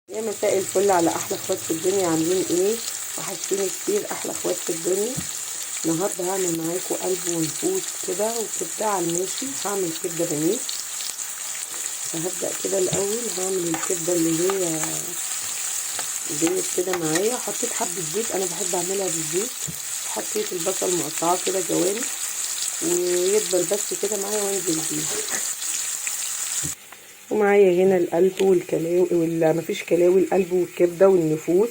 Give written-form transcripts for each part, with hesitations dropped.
يا مساء الفل على احلى اخوات في الدنيا، عاملين ايه؟ وحشتيني كتير احلى اخوات في الدنيا. النهارده هعمل معاكم قلب ونفوس كده وكبده على الماشي. هعمل كبده بانيه. فهبدا كده الاول هعمل الكبده اللي هي ديت كده معايا. حطيت حبه زيت، انا بحب اعملها بالزيت. حطيت البصل مقطعاه كده جوانح ويدبل بس كده معايا وانزل بيه. ومعايا هنا القلب والكلاوي ولا مفيش كلاوي، القلب والكبده والنفوس،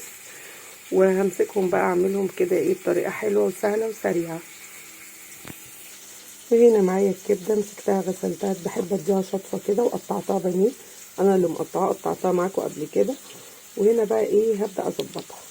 وهمسكهم بقى اعملهم كده ايه بطريقه حلوه وسهله وسريعه. وهنا معايا الكبده مسكتها غسلتها، بحب اديها شطفه كده وقطعتها بانيه. انا اللي مقطعاها، قطعتها معاكم قبل كده. وهنا بقى ايه هبدا اظبطها.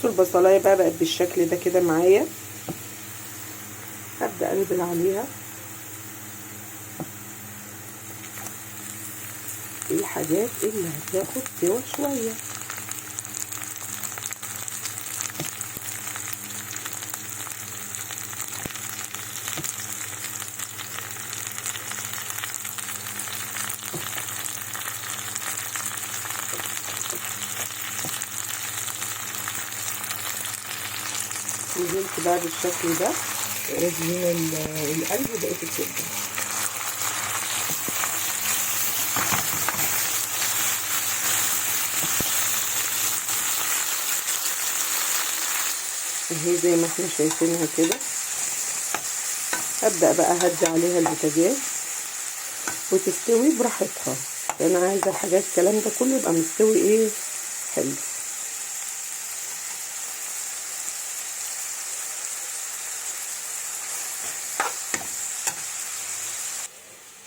البصلايه بقى بقت بالشكل ده كده معايا. هبدا انزل عليها الحاجات اللي هتاخد سوا شويه. نزلت بقى بالشكل ده. ادي هنا القلب بقت الكبده. اهي زي ما احنا شايفينها كده. هبدأ بقى اهدي عليها البوتاجاز وتستوي براحتها. انا عايزه الحاجات الكلام ده كله يبقى مستوي ايه حلو.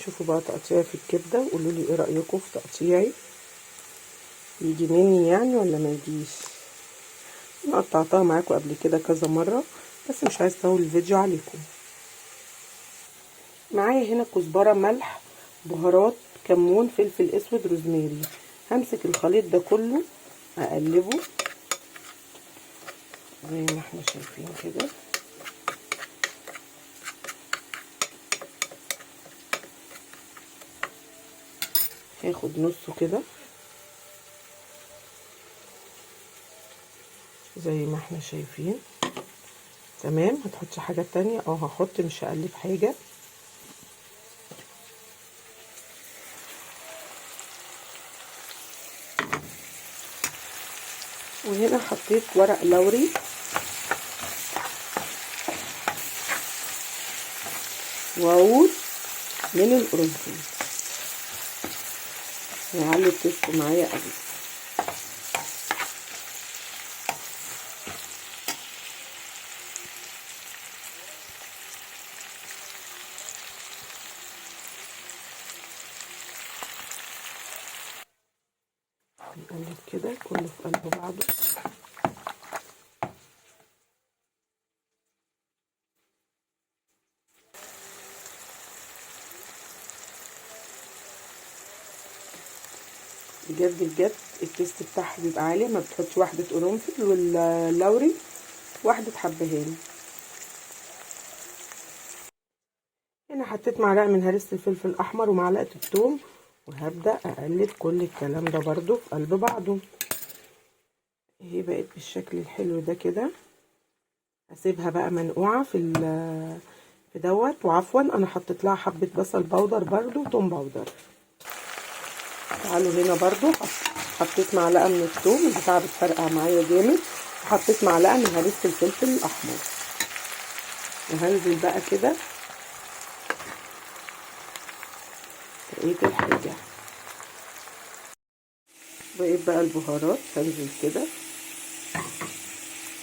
شوفوا بقى تقطيعي في الكبده وقولوا لي ايه رايكم في تقطيعي، يجي مني يعني ولا ما يجيش. انا قطعتها معاكم قبل كده كذا مره، بس مش عايز اطول الفيديو عليكم. معايا هنا كزبره، ملح، بهارات، كمون، فلفل اسود، روزماري. همسك الخليط ده كله اقلبه زي ما احنا شايفين كده. هاخد نصه كده زي ما احنا شايفين. تمام. هتحطي حاجة تانية؟ هحط، مش هقلب حاجة. وهنا حطيت ورق لوري وعود من القرنفل. هيعلي التست معايا قوي. نقلب كده كله في قلب بعضه. بجد بجد التست بتاعها بيبقى عالي. ما بتحطي واحدة قرنفل واللوري واحدة حبهان. هنا حطيت معلقة من هريسة الفلفل الأحمر ومعلقة الثوم، وهبدأ أقلب كل الكلام ده برضو في قلب بعضه. اهي بقت بالشكل الحلو ده كده. اسيبها بقى منقوعة في دوت. وعفوا انا حطيت لها حبة بصل بودر برضو وتوم بودر. تعالوا هنا برضو حطيت معلقة من الثوم، البتاعة بتفرقع معايا جامد. وحطيت معلقة من هريسة الفلفل الأحمر. وهنزل بقى كده بقية الحاجة. بقيت بقى البهارات هنزل كده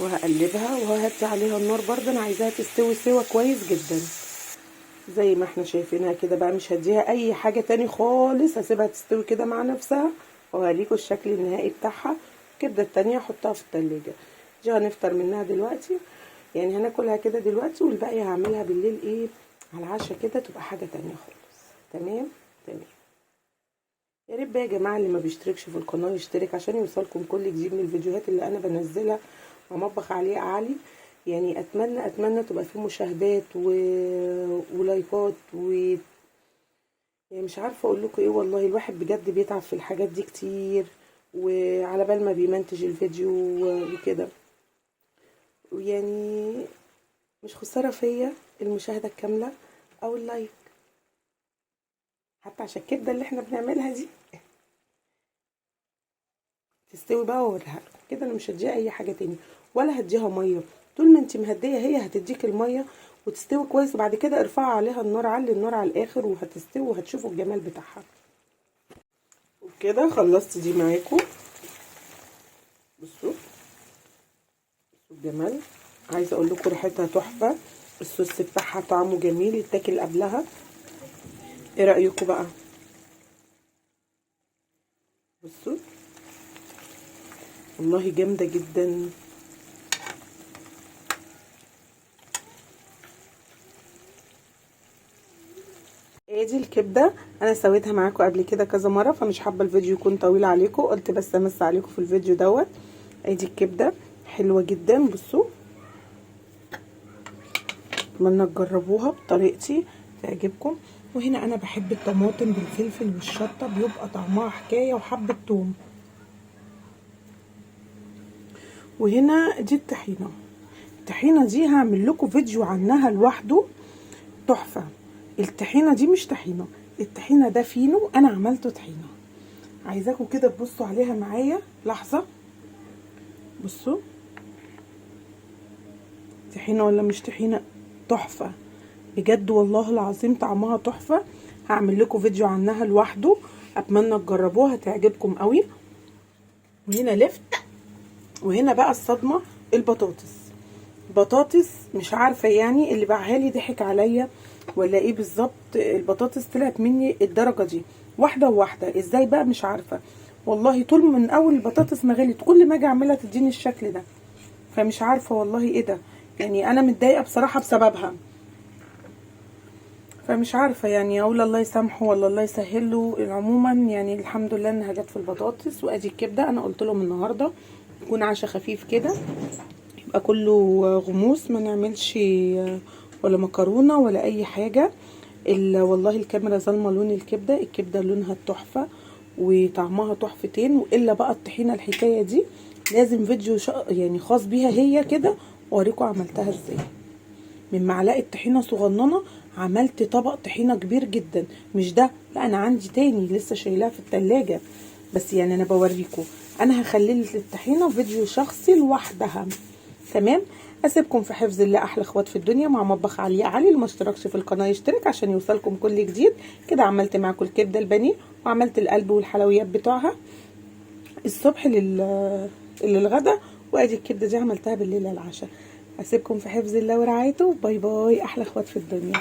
وهقلبها وههدي عليها النار برضه. انا عايزاها تستوي سوا كويس جدا زي ما احنا شايفينها كده بقى. مش هديها اي حاجة تاني خالص، هسيبها تستوي كده مع نفسها وهوريكم الشكل النهائي بتاعها. الكبدة التانية هحطها في التلاجة. دي هنفطر منها دلوقتي، يعني هناكلها كده دلوقتي، والباقي هعملها بالليل ايه على العشاء كده، تبقى حاجة تانية خالص. تمام. يا ريت بقى يا جماعه اللي ما بيشتركش في القناه يشترك عشان يوصلكم كل جديد من الفيديوهات اللي انا بنزلها ومطبخ عليه عالي. يعني اتمنى تبقى في مشاهدات ولايكات يعني مش عارفه اقول لكم ايه، والله الواحد بجد بيتعب في الحاجات دي كتير، وعلى بال ما بيمنتج الفيديو وكده، ويعني مش خساره فيا المشاهده الكامله او اللايك، حتى عشان الكبده اللي احنا بنعملها دي تستوي بقى واوريها لكم كده. انا مش هديها اي حاجه تاني ولا هديها ميه، طول ما انت مهديه هي هتديك الميه وتستوي كويس، وبعد كده ارفعي عليها النار، علي النار على الاخر وهتستوي وهتشوفوا الجمال بتاعها. وكده خلصت دي معاكم. بصوا الجمال، عايزه اقول لكم ريحتها تحفه، الصوص بتاعها طعمه جميل يتاكل قبلها. ايه رايكم بقى؟ بصوا والله جامده جدا. دي الكبده انا سويتها معاكم قبل كده كذا مره، فمش حابه الفيديو يكون طويل عليكم، قلت بس امس عليكم في الفيديو دوت. ادي الكبده حلوه جدا. بصوا اتمنى تجربوها بطريقتي تعجبكم. وهنا انا بحب الطماطم بالفلفل والشطه، بيبقى طعمها حكايه، وحبه ثوم. وهنا دي الطحينه دي هعمل لكم فيديو عنها لوحده تحفه. الطحينه دي مش طحينه، الطحينه ده فينو، انا عملته طحينه. عايزاكم كده تبصوا عليها معايا لحظه. بصوا طحينه ولا مش طحينه؟ تحفه بجد والله العظيم، طعمها تحفه. هعمل لكم فيديو عنها لوحده، اتمنى تجربوها هتعجبكم قوي. وهنا لفت. وهنا بقى الصدمه، البطاطس مش عارفه يعني اللي باعها لي ضحك عليا ولا ايه بالظبط. البطاطس طلعت مني الدرجه دي واحده وواحده، ازاي بقى مش عارفه والله. طول من اول البطاطس ما غلت كل ما اجي اعملها تديني الشكل ده، فمش عارفه والله ايه ده. يعني انا متضايقه بصراحه بسببها، فمش عارفه يعني اقول الله يسامحه ولا الله يسهله. عموما يعني الحمد لله انها جت في البطاطس. وادي الكبده انا قلت لهم النهارده يكون عشاء خفيف كده، يبقى كله غموس، ما نعملش ولا مكرونه ولا اي حاجه. والله الكاميرا ظالمه لون الكبده لونها تحفه وطعمها تحفتين. والا بقى الطحينه الحكايه دي لازم فيديو يعني خاص بيها هي كده، واوريكم عملتها ازاي. من معلقه طحينه صغننه عملت طبق طحينه كبير جدا. مش ده، لا انا عندي تاني لسه شايلاه في التلاجة، بس يعني انا بوريكم. انا هخلي الطحينه فيديو شخصي لوحدها. تمام. اسيبكم في حفظ الله، احلى اخوات في الدنيا مع مطبخ علي. اللي ما اشتركش في القناه يشترك عشان يوصلكم كل جديد. كده عملت معاكم الكبده البانيه، وعملت القلب والحلويات بتوعها الصبح للغدا، وادي الكبده دي عملتها بالليل للعشاء. اسيبكم في حفظ الله ورعايته. باي باي احلى اخوات في الدنيا.